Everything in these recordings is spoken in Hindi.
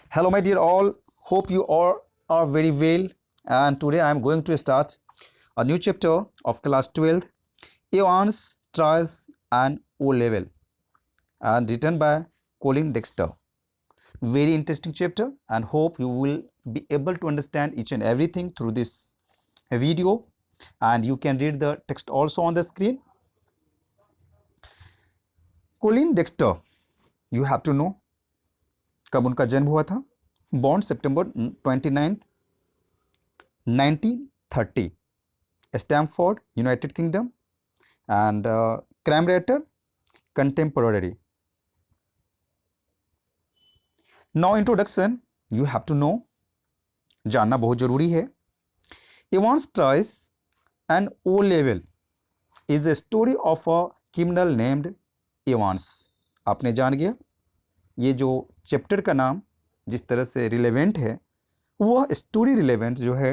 Hello, my dear all. Hope you all are very well. And today I am going to start a new chapter of class 12, Eons, Trials, and O Level, and written by Colin Dexter. Very interesting chapter, and hope you will be able to understand each and everything through this video. And you can read the text also on the screen. Colin Dexter, you have to know कब उनका जन्म हुआ था. Born September 29th 1930, Stamford, United Kingdom, and crime writer, contemporary. Now introduction, you have to know, जानना बहुत जरूरी है. Evans Tries and O Level is a story of a criminal named Evans. आपने जान गया ये जो चैप्टर का नाम जिस तरह से रिलेवेंट है वह स्टोरी रिलेवेंट जो है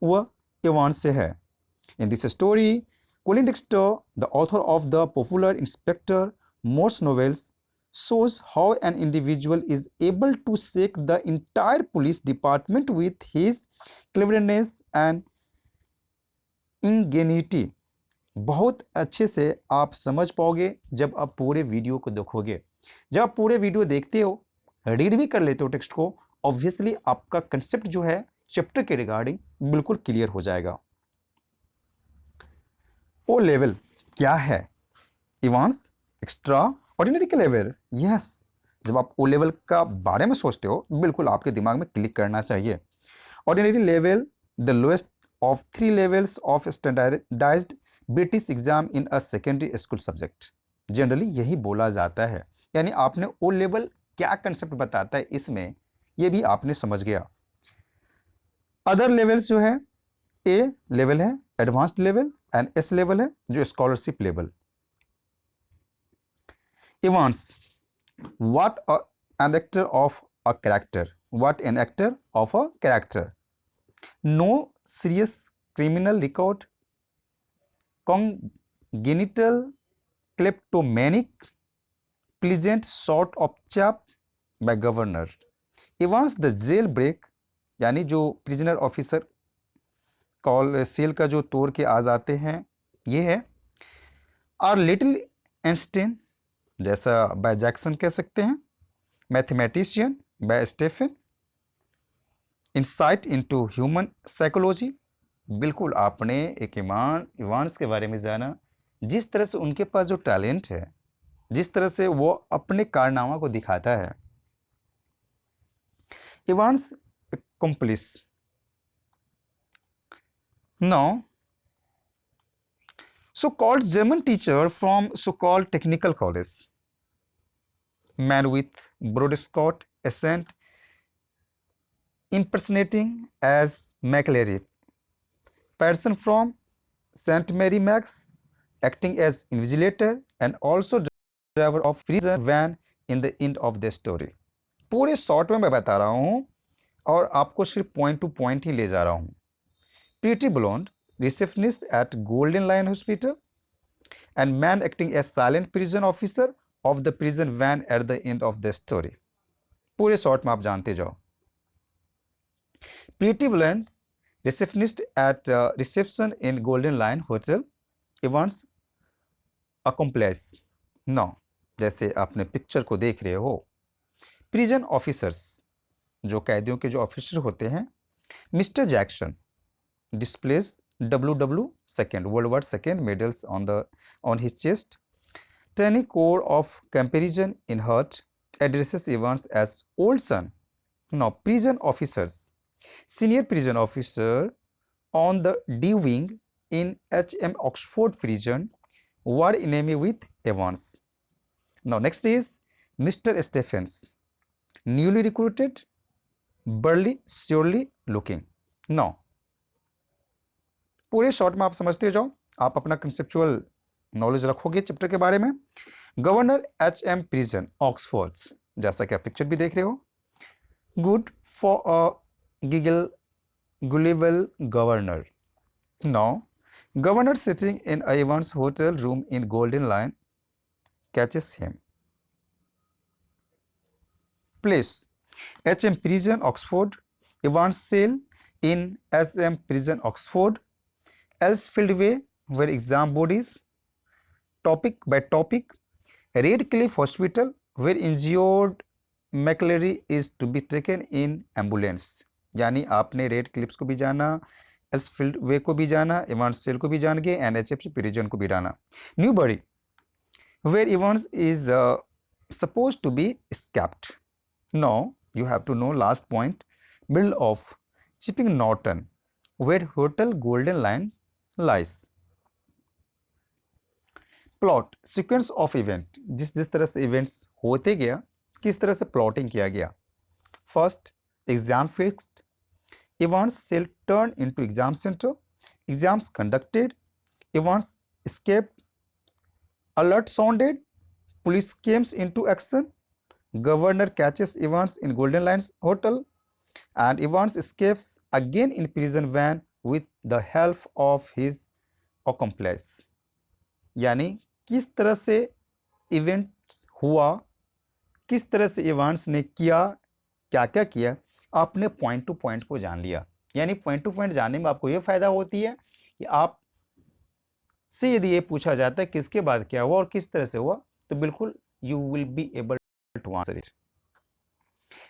वह एवांस से है. In this story, Colin Dexter, the author of the popular Inspector Morse novels, shows how an individual is able to shake the entire police department with his cleverness and ingenuity. बहुत अच्छे से आप समझ पाओगे जब आप पूरे वीडियो को देखोगे. जब आप पूरे वीडियो देखते हो, रीड भी कर लेते हो टेक्स्ट को, ऑब्वियसली आपका कंसेप्ट जो है चैप्टर के रिगार्डिंग बिल्कुल क्लियर हो जाएगा. ओ लेवल क्या है? इवांस एक्स्ट्रा ऑर्डिनरी के लेवल. यस, जब आप ओ लेवल का बारे में सोचते हो बिल्कुल आपके दिमाग में क्लिक करना चाहिए. Ordinary level, the lowest of 3 levels of standardised British exam in a secondary school subject. Generally यही बोला जाता है. यानी आपने ओ लेवल क्या कंसेप्ट बताता है इसमें, ये भी आपने समझ गया. अदर लेवल्स जो है, ए लेवल है advanced level and S level है जो scholarship level. Evans, what an actor of a character. What an actor of a character. No serious criminal record, congenital kleptomanic, pleasant sort of chap by governor. Evans the jailbreak, यानी जो प्रिजनर ऑफिसर कॉल सेल का जो तोड़ के आ जाते हैं ये है. आर लिटिल एंस्टीन, जैसा बाय जैक्सन कह सकते हैं. Mathematician by Stephen. Insight into human psychology. बिल्कुल आपने एक इवांस के बारे में जाना, जिस तरह से उनके पास जो टैलेंट है, जिस तरह से वो अपने कारनामा को दिखाता है. Evans accomplice. Now, so-called German teacher from so-called technical college, man with broad Scott accent, impersonating as McLary. Person from St. Mary Max, acting as invigilator and also driver of prison van in the end of the story. पूरे शॉर्ट में मैं बता रहा हूँ और आपको सिर्फ पॉइंट टू पॉइंट ही ले जा रहा हूँ. Pretty blonde, receptionist at Golden Lion Hospital, and man acting as silent prison officer of the prison van at the end of the story. पूरे शॉर्ट में आप जानते जाओ. Pretty blonde, receptionist at reception in Golden Lion Hotel, Evans accomplice. Now, जैसे आपने पिक्चर को देख रहे हो, प्रिजन ऑफिसर्स जो कैदियों के जो ऑफिसर होते हैं, mister Jackson displays WW second World War II medals on his chest. Tiny core of comparison in heart addresses Evans as old son. Now prison officers, senior prison officer on the D wing in HM Oxford prison were enemy with Evans. Now next is Mr. Stephens, newly recruited, burly, surely looking. Now पूरे शॉर्ट में आप समझते जाओ, आप अपना कंसेप्चुअल नॉलेज रखोगे चैप्टर के बारे में. गवर्नर HM प्रिजन ऑक्सफोर्ड, जैसा कि आप पिक्चर भी देख रहे हो. Good for a giggle गुलिबल governor. Now governor sitting in Evans hotel room in golden line catches him. Please HM Prison, Oxford. Evans cell in SM Prison, Oxford. Elsfield Way, where exam bodies. Topic by topic. Redcliffe Hospital, where injured McLeary is to be taken in ambulance. यानी आपने रेड क्लिप्स को भी जाना, एल्सफील्ड वे को भी जाना, इवांस सेल को भी जान गए, NHF प्रिजन को भी जाना. Newbury, where Evans is supposed to be escaped. Now you have to know last point. Middle of Chipping Norton, where Hotel Golden Lion lies. Plot sequence of event, जिस जिस तरह से इवेंट्स होते गया, किस तरह से प्लॉटिंग किया गया. First, exam fixed. Evans cell turned into exam center. Exams conducted. Evans escaped. Alert sounded. Police comes into action. Governor catches Evans in Golden Lions Hotel, and Evans escapes again in prison van with the help of his accomplice. यानी किस तरह से इवेंट्स हुआ, किस तरह से इवांस ने किया, क्या क्या किया, आपने पॉइंट टू पॉइंट को जान लिया. यानी पॉइंट टू पॉइंट जानने में आपको ये फायदा होती है कि आप से यदि ये पूछा जाता है किसके बाद क्या हुआ और किस तरह से हुआ, तो बिल्कुल you will be able to answer it.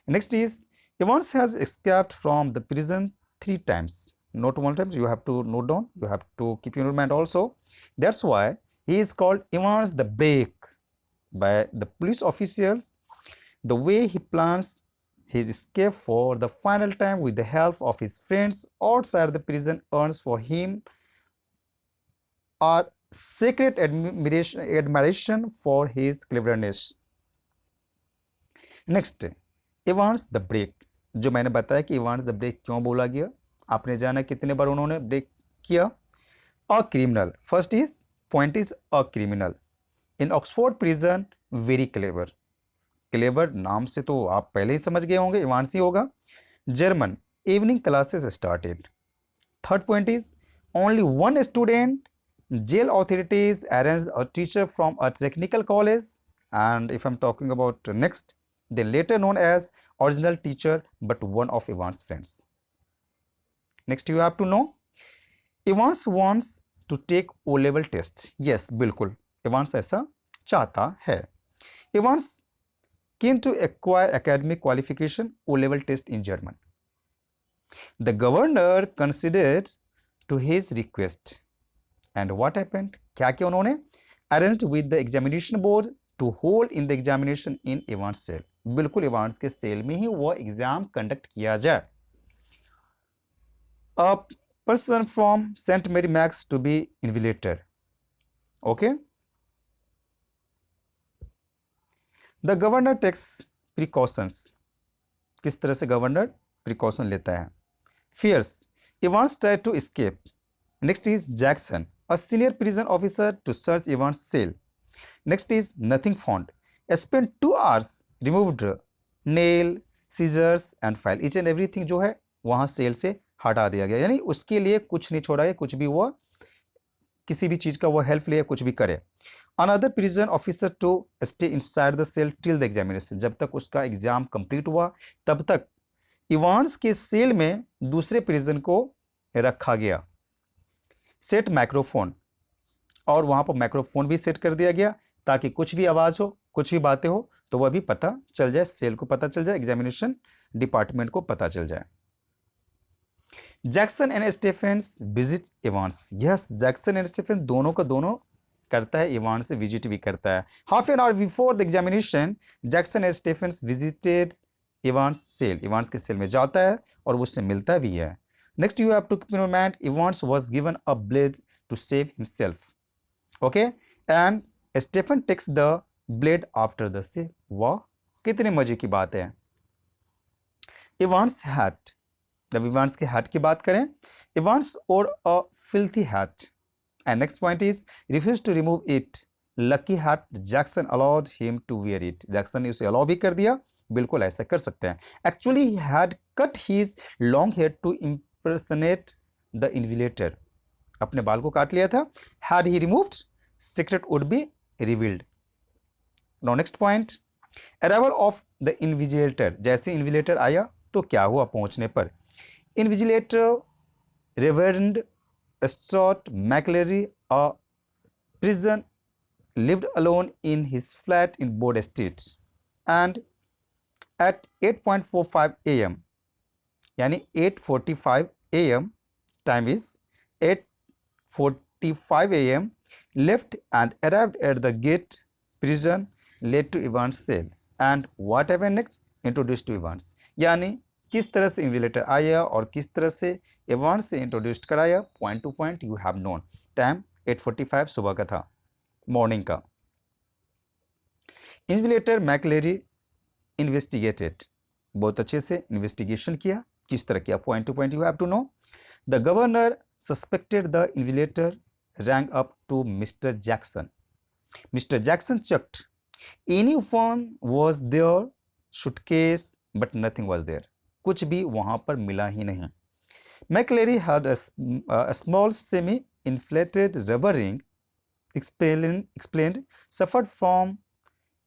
Next is Evans has escaped from the prison 3 times. Not 1 time, you have to note down, you have to keep in your mind also. That's why he is called Evans the Break by the police officials. The way he plans his escape for the final time with the help of his friends outside the prison earns for him our secret admiration for his cleverness. Next, Evans the Break. जो मैंने बताया कि Evans the Break क्यों बोला गया, आपने जाना कितने बार उन्होंने ब्रेक किया. A criminal, first is point is a criminal in Oxford prison, very clever. Clever नाम से तो आप पहले ही समझ गए होंगे, इवांस ही होगा. German, evening classes started. Third point is only one student, jail authorities arranged a teacher from a technical college. And if I am talking about next, they later known as original teacher but one of Evans' friends. Next you have to know, Evans wants to take O-level tests. Yes, बिल्कुल Evans ऐसा चाहता है. Evans came to acquire academic qualification O-level test in German. The governor considered to his request, and what happened? क्या किया उन्होंने? Arranged with the examination board to hold in the examination in Evans' cell. बिल्कुल इवांस के सेल में ही वो एग्जाम कंडक्ट किया जाए. A person from St. Mary Max to be invigilated. Okay. The governor takes precautions. किस तरह से गवर्नर प्रिकॉशन लेता है? Fears. Evans tried to escape. Next is Jackson, a senior prison officer to search Evans' cell. Next is nothing found. Spent 2 hours, removed nail, scissors and file. Each and everything जो है वहाँ सेल से हटा दिया गया, यानी उसके लिए कुछ नहीं छोड़ा है, कुछ भी हुआ, किसी भी चीज़ का वो हेल्प ले, कुछ भी करे. Another prison officer to stay inside the cell till the examination. जब तक उसका एग्जाम कंप्लीट हुआ तब तक इवांस के सेल में दूसरे प्रिजन को रखा गया. सेट माइक्रोफोन, और वहाँ पर माइक्रोफोन भी सेट कर दिया गया ताकि कुछ भी आवाज़ हो, कुछ भी बातें हो तो वह भी पता चल जाए, सेल को पता चल जाए, एग्जामिनेशन डिपार्टमेंट को पता चल जाए. Jackson and Stephens visit Evans. Yes, Jackson and Stephens दोनों का दोनों करता है, इवांस से विजिट भी करता है. Half an hour before the examination Jackson and Stephens visited Evans cell. Evans के सेल में जाता है और उससे मिलता भी है. Next you have to keep in mind, Evans was given a blade to save himself. Okay, and Stephen takes the blade after the save. वाह, कितने मजे की बात है. Evans hat. जब इवांस के हैट की बात करें, इवांस और a filthy hat. And next point is refuse to remove it. Lucky hat, Jackson allowed him to wear it. Jackson ने उसे अलाउ भी कर दिया, बिल्कुल ऐसा कर सकते हैं. Actually he had cut his long hair to impersonate the invigilator. अपने बाल को काट लिया था. Had he removed, secret would be revealed. Now next point, arrival of the invigilator, जैसे इन्विजिलेटर आया तो क्या हुआ पहुंचने पर? Invigilator reverend Stuart McLeery, a prison, lived alone in his flat in Board Street, and at 8:45 a.m. यानी 8:45 a.m. time is 8:45 a.m. left and arrived at the gate prison, led to Evans' cell, and what happened next? Introduced to Evans. यानी किस तरह से इन्विजिलेटर आया और किस तरह से एवांस से इंट्रोड्यूस कराया, point to point you have known. Time 8:45 सुबह का था, मॉर्निंग का। इन्विजिलेटर मैकलेरी इन्वेस्टिगेटेड, बहुत अच्छे से इन्वेस्टिगेशन किया। किस तरह किया, point to point you have to know. The governor suspected the invigilator rang up to mister Jackson. Mister Jackson checked anyone was there, suitcase, but nothing was there, कुछ भी वहां पर मिला ही नहीं। McLeary had a small semi-inflated rubber ring, explained, suffered from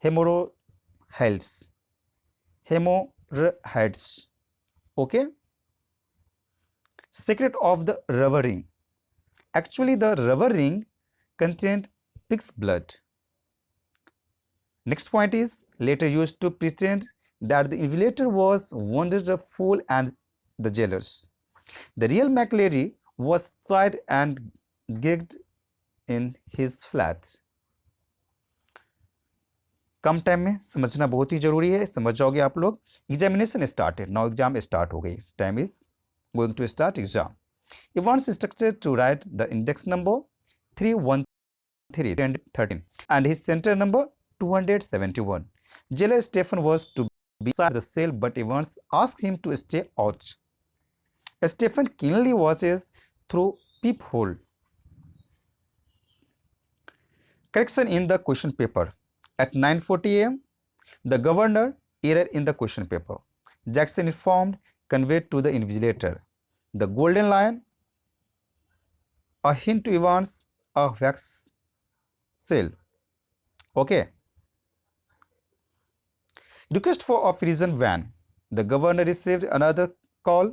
hemorrhoids. Okay. Secret of the rubber ring. Actually, the rubber ring contained pig's blood. Next point is later used to pretend that the invigilator was wounded, a fool, and the jailers. The real McLeary was tried and gagged in his flat. Come time में समझना बहुत ही जरूरी है, समझ जाओगे आप लोग। Examination started, now exam start हो गई, time is going to start exam. Evans instructed to write the index number 313 and his center number 271. Jailer Stephen was to be inside the cell, but Evans asked him to stay out. Stephen keenly watches through peephole. Correction in the question paper. At 9:40 a.m., the governor error in the question paper. Jackson informed, conveyed to the invigilator. The golden lion, a hint to Evans, a wax sale. Okay. Request for a prison van. The governor received another call.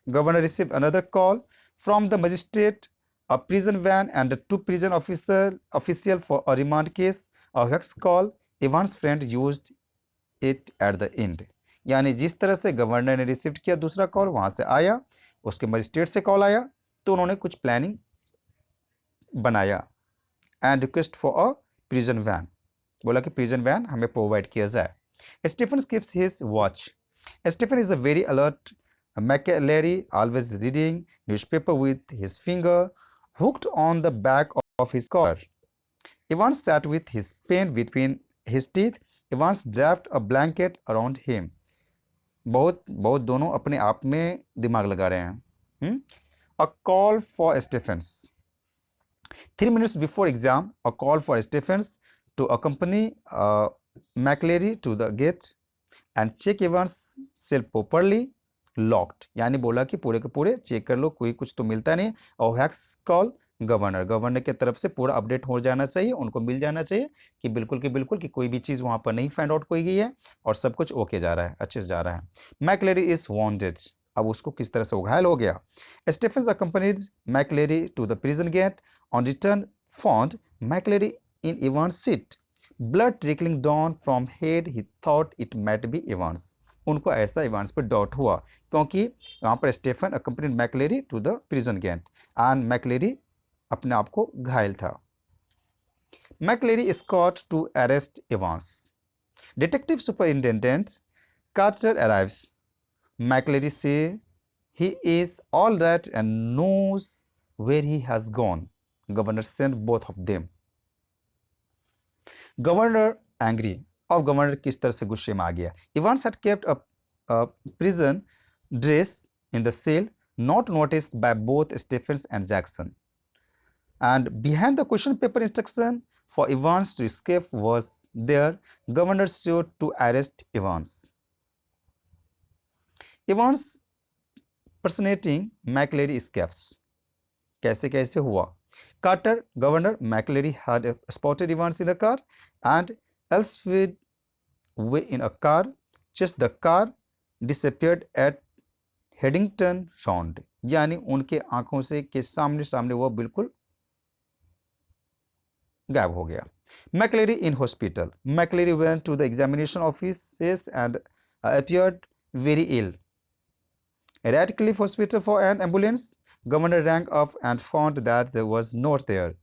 Governor received another call from the magistrate, a prison van and two prison official for a remand case. A wax call. Evans' friend used it at the end. यानी जिस तरह से गवर्नर ने रिसीव किया दूसरा कॉल, वहां से आया, उसके मजिस्ट्रेट से कॉल आया, तो उन्होंने कुछ प्लानिंग बनाया। And request for a prison van, बोला कि प्रिजन वैन हमें प्रोवाइड किया जाए। Stephen keeps his watch. Stephen is a very alert McLeery, always reading newspaper with his finger hooked on the back of his collar. Evans sat with his pen between his teeth. Evans wrapped a blanket around him. बहुत दोनों अपने आप में दिमाग लगा रहे हैं। A call for Stephens. 3 minutes before exam, a call for Stephens to accompany McLeary to the gate and check Evans' cell properly locked. यानी बोला कि पूरे के पूरे चेक कर लो, कोई कुछ तो मिलता नहीं। और हैक्स कॉल गवर्नर की तरफ से पूरा अपडेट हो जाना चाहिए, उनको मिल जाना चाहिए कि बिल्कुल कि कोई भी चीज़ वहाँ पर नहीं फाइंड आउट कोई गई है और सब कुछ ओके जा रहा है, अच्छे से जा रहा है। मैकलेरी इज वॉन्टेड, अब उसको किस तरह से वो घायल हो गया। Stephens accompanied McLeery to the prison gate, on return found McLeery in Evans seat, blood trickling down from head, he thought it might be Evans. उनको ऐसा इवांस पर डाउट हुआ क्योंकि वहाँ पर Stephen accompanied McLeery to the prison gate and McLeery अपने आप को घायल था। McLeery is caught to arrest Evans. Detective Superintendent Carter arrives. McLeary says he is all right and knows where he has gone. Governor sent both of them. Governor angry. अब गवर्नर किस तरह से गुस्से में आ गया। Evans had kept a prison dress in the cell, not noticed by both Stephens and Jackson. And behind the question paper instruction for Evans to escape was there. Governor sought to arrest Evans. Evans personating McLeary escapes. कैसे हुआ? Carter, Governor McLeary had spotted Evans in the car and elsewhere in a car just the car disappeared at Headington sound, यानी उनके आंखों से के सामने सामने वो बिल्कुल गायब हो गया। McLeery in hospital, McLeery went to the examination office and appeared very ill. Radcliffe Hospital for an ambulance. Governor rang up and found that there was not there.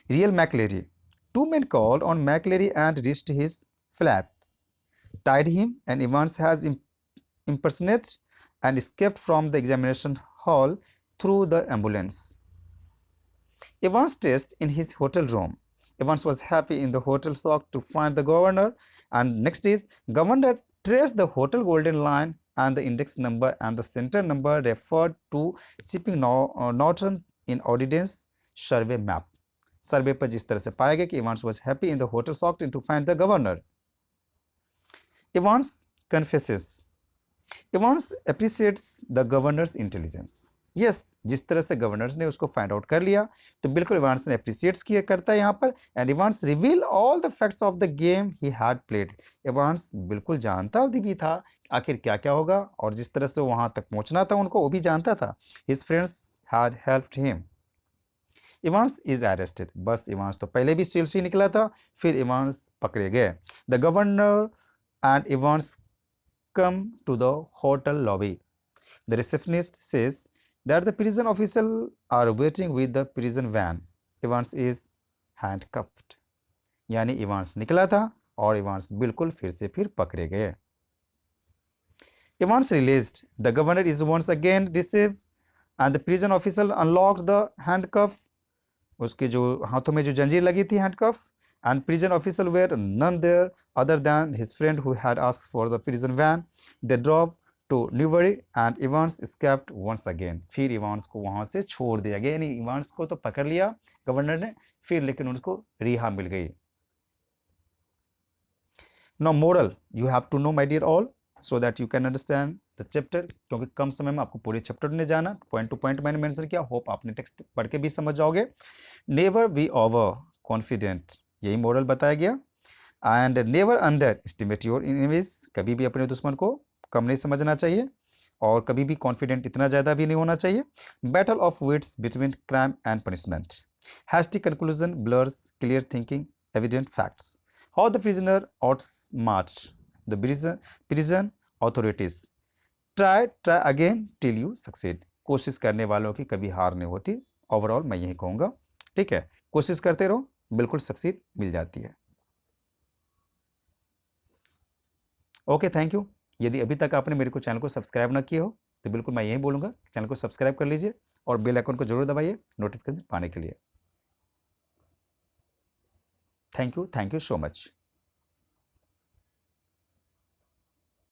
Real McLeary. Two men called on McLeary and reached his flat, tied him, and Evans has impersonated and escaped from the examination hall through the ambulance. Evans stayed in his hotel room. Evans was happy in the hotel, shocked to find the governor, and next is governor traced the hotel golden line and the index number and the center number referred to shipping Norton in audience survey map. सर्वे पर जिस तरह से पाया गया कि Evans was happy in the hotel, shocked to find the governor. Evans confesses. Evans appreciates the governor's intelligence. Yes, जिस तरह से गवर्नर्स ने उसको फाइंड आउट कर लिया तो बिल्कुल इवांस ने अप्रिशिएट्स किया करता है यहाँ पर। And Evans reveal all the facts of the game he had played. Evans बिल्कुल जानता भी था आखिर क्या क्या होगा और जिस तरह से वहाँ तक पहुँचना था उनको वो भी जानता था। His friends had helped him. Evans is arrested. बस इवांस तो पहले भी जेल से निकला था, फिर इवांस पकड़े गए। The governor and Evans come to the hotel lobby. The receptionist says that the prison officials are waiting with the prison van. Evans is handcuffed. यानी इवांस निकला था और इवांस बिल्कुल फिर पकड़े गए। Evans released. The governor is once again received and the prison official unlocked the handcuff. उसके जो हाथों में जो जंजीर लगी थी handcuff, and prison official were none there other than his friend who had asked for the prison van. They drove to Newbury and Evans escaped once again. फिर इवांस को वहाँ से छोड़ दिया गया, यानी इवांस को तो पकड़ लिया गवर्नर ने, फिर लेकिन उनको रिहा मिल गई। Now moral you have to know my dear all so that you can understand the chapter, क्योंकि कम समय में आपको पूरे चैप्टर ने जाना, पॉइंट टू पॉइंट मैंने मेंशन किया। होप आपने टेक्स्ट पढ़ के भी समझ जाओगे। नेवर बी ओवर कॉन्फिडेंट, यही मोरल बताया गया। And never under estimate your enemies, कभी भी अपने दुश्मन को कम नहीं समझना चाहिए और कभी भी कॉन्फिडेंट इतना ज़्यादा भी नहीं होना चाहिए। Battle of wits between crime and punishment. Hasty conclusion blurs clear thinking evident facts. How the prisoner outsmart the prison authorities. Try again till you succeed, कोशिश करने वालों की कभी हार नहीं होती। ओवरऑल मैं यही कहूँगा, ठीक है, कोशिश करते रहो, बिल्कुल सक्सीड मिल जाती है। Okay, thank you. यदि अभी तक आपने मेरे को चैनल को सब्सक्राइब ना किया हो तो बिल्कुल मैं यही बोलूँगा चैनल को सब्सक्राइब कर लीजिए और बेल आइकन को जरूर दबाइए नोटिफिकेशन पाने के लिए। Thank you so much.